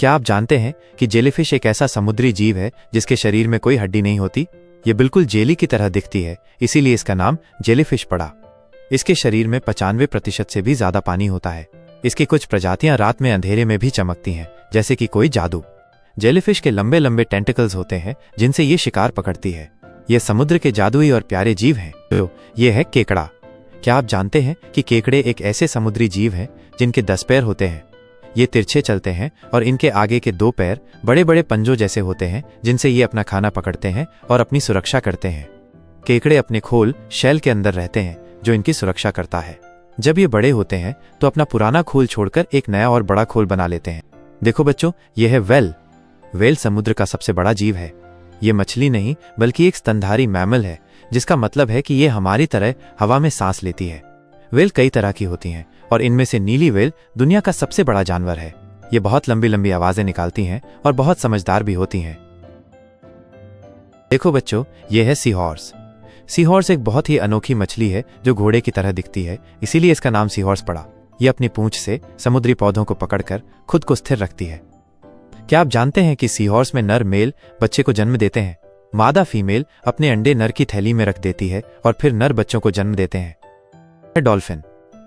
क्या आप जानते हैं कि जेलीफिश एक ऐसा समुद्री जीव है जिसके शरीर में कोई हड्डी नहीं होती? ये बिल्कुल जेली की तरह दिखती है, इसीलिए इसका नाम जेलीफिश पड़ा। इसके शरीर में 95% से भी ज्यादा पानी होता है। इसकी कुछ प्रजातियां रात में अंधेरे में भी चमकती हैं, जैसे कि कोई जादू। जेलीफिश के लंबे लंबे टेंटिकल्स होते हैं जिनसे ये शिकार पकड़ती है। ये समुद्र के जादुई और प्यारे जीव हैं। तो ये है केकड़ा। क्या आप जानते हैं कि केकड़े एक ऐसे समुद्री जीव हैं जिनके 10 पैर होते हैं? ये तिरछे चलते हैं और इनके आगे के 2 पैर बड़े बड़े पंजों जैसे होते हैं जिनसे ये अपना खाना पकड़ते हैं और अपनी सुरक्षा करते हैं। केकड़े अपने खोल शेल के अंदर रहते हैं जो इनकी सुरक्षा करता है। जब ये बड़े होते हैं तो अपना पुराना खोल छोड़कर एक नया और बड़ा खोल बना लेते हैं। देखो बच्चों, ये है व्हेल। व्हेल समुद्र का सबसे बड़ा जीव है। ये मछली नहीं बल्कि एक स्तनधारी मैमल है, जिसका मतलब है कि ये हमारी तरह हवा में सांस लेती है। व्हेल कई तरह की होती हैं और इनमें से नीली व्हेल दुनिया का सबसे बड़ा जानवर है। ये बहुत लंबी लंबी आवाजें निकालती हैं और बहुत समझदार भी होती हैं। देखो बच्चों, ये है सी हॉर्स। सी हॉर्स एक बहुत ही अनोखी मछली है जो घोड़े की तरह दिखती है, इसीलिए इसका नाम सी हॉर्स पड़ा। ये अपनी पूंछ से समुद्री पौधों को पकड़कर खुद को स्थिर रखती है। क्या आप जानते हैं कि सी हॉर्स में नर मेल बच्चे को जन्म देते हैं? मादा फीमेल अपने अंडे नर की थैली में रख देती है और फिर नर बच्चों को जन्म देते हैं। डॉल्फिन।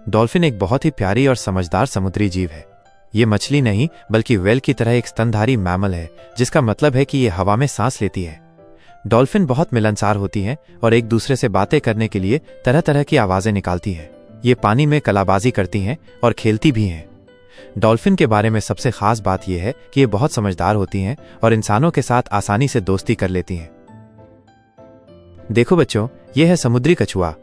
डॉल्फिन एक बहुत ही प्यारी और समझदार समुद्री जीव है। ये मछली नहीं बल्कि व्हेल की तरह एक स्तनधारी मैमल है, जिसका मतलब है कि ये हवा में सांस लेती है। डॉल्फिन बहुत मिलनसार होती हैं और एक दूसरे से बातें करने के लिए तरह तरह की आवाजें निकालती हैं। ये पानी में कलाबाजी करती हैं और खेलती भी हैं। डॉल्फिन के बारे में सबसे खास बात यह है कि ये बहुत समझदार होती हैं और इंसानों के साथ आसानी से दोस्ती कर लेती हैं। देखो बच्चों, यह है समुद्री कछुआ।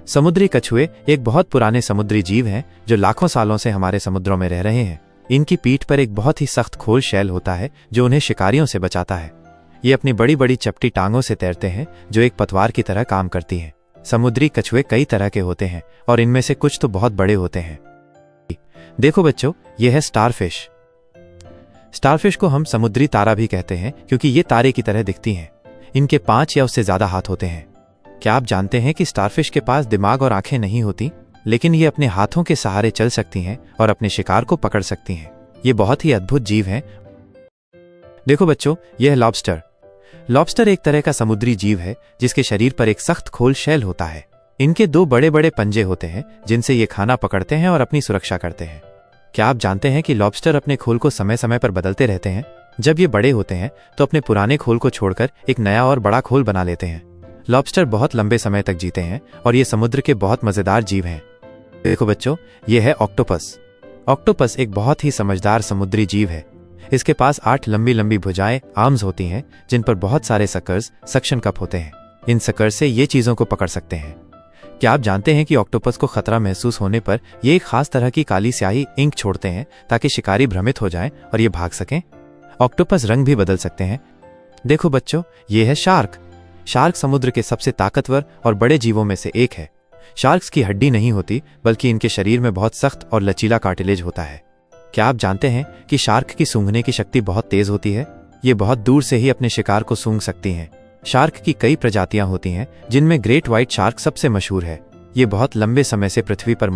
समुद्री कछुए एक बहुत पुराने समुद्री जीव हैं जो लाखों सालों से हमारे समुद्रों में रह रहे हैं। इनकी पीठ पर एक बहुत ही सख्त खोल शैल होता है जो उन्हें शिकारियों से बचाता है। ये अपनी बड़ी बड़ी चपटी टांगों से तैरते हैं जो एक पतवार की तरह काम करती हैं। समुद्री कछुए कई तरह के होते हैं और इनमें से कुछ तो बहुत बड़े होते हैं। देखो बच्चों, यह है स्टारफिश। स्टारफिश को हम समुद्री तारा भी कहते हैं क्योंकि ये तारे की तरह दिखती हैं। इनके 5 या उससे ज्यादा हाथ होते हैं। क्या आप जानते हैं कि स्टारफिश के पास दिमाग और आंखें नहीं होती, लेकिन ये अपने हाथों के सहारे चल सकती हैं और अपने शिकार को पकड़ सकती हैं। ये बहुत ही अद्भुत जीव हैं। देखो बच्चों, यह है लॉबस्टर। लॉबस्टर एक तरह का समुद्री जीव है जिसके शरीर पर एक सख्त खोल शैल होता है। इनके 2 बड़े बड़े पंजे होते हैं जिनसे ये खाना पकड़ते हैं और अपनी सुरक्षा करते हैं। क्या आप जानते हैं कि लॉबस्टर अपने खोल को समय समय पर बदलते रहते हैं? जब ये बड़े होते हैं तो अपने पुराने खोल को छोड़कर एक नया और बड़ा खोल बना लेते हैं। लॉबस्टर बहुत लंबे समय तक जीते हैं और ये समुद्र के बहुत मजेदार जीव हैं। देखो बच्चों, ये है ऑक्टोपस। ऑक्टोपस एक बहुत ही समझदार समुद्री जीव है। इसके पास 8 लंबी लंबी भुजाएं आर्म्स होती हैं जिन पर बहुत सारे सकर्स सक्शन कप होते हैं। इन सकर्स से ये चीजों को पकड़ सकते हैं। क्या आप जानते हैं कि ऑक्टोपस को खतरा महसूस होने पर ये एक खास तरह की काली स्याही इंक छोड़ते हैं ताकि शिकारी भ्रमित हो जाएं और ये भाग सकें। ऑक्टोपस रंग भी बदल सकते हैं। देखो बच्चों, ये है शार्क। शार्क समुद्र के सबसे ताकतवर और बड़े जीवों में से एक है। शार्क्स की हड्डी नहीं होती बल्कि इनके शरीर में बहुत सख्त और लचीला कार्टिलेज होता है। क्या आप जानते हैं कि शार्क की सूंघने की शक्ति बहुत तेज होती है? ये बहुत दूर से ही अपने शिकार को सूंघ सकती हैं। शार्क की कई प्रजातियां होती हैं जिनमें ग्रेट व्हाइट शार्क सबसे मशहूर है। ये बहुत लंबे समय से पृथ्वी पर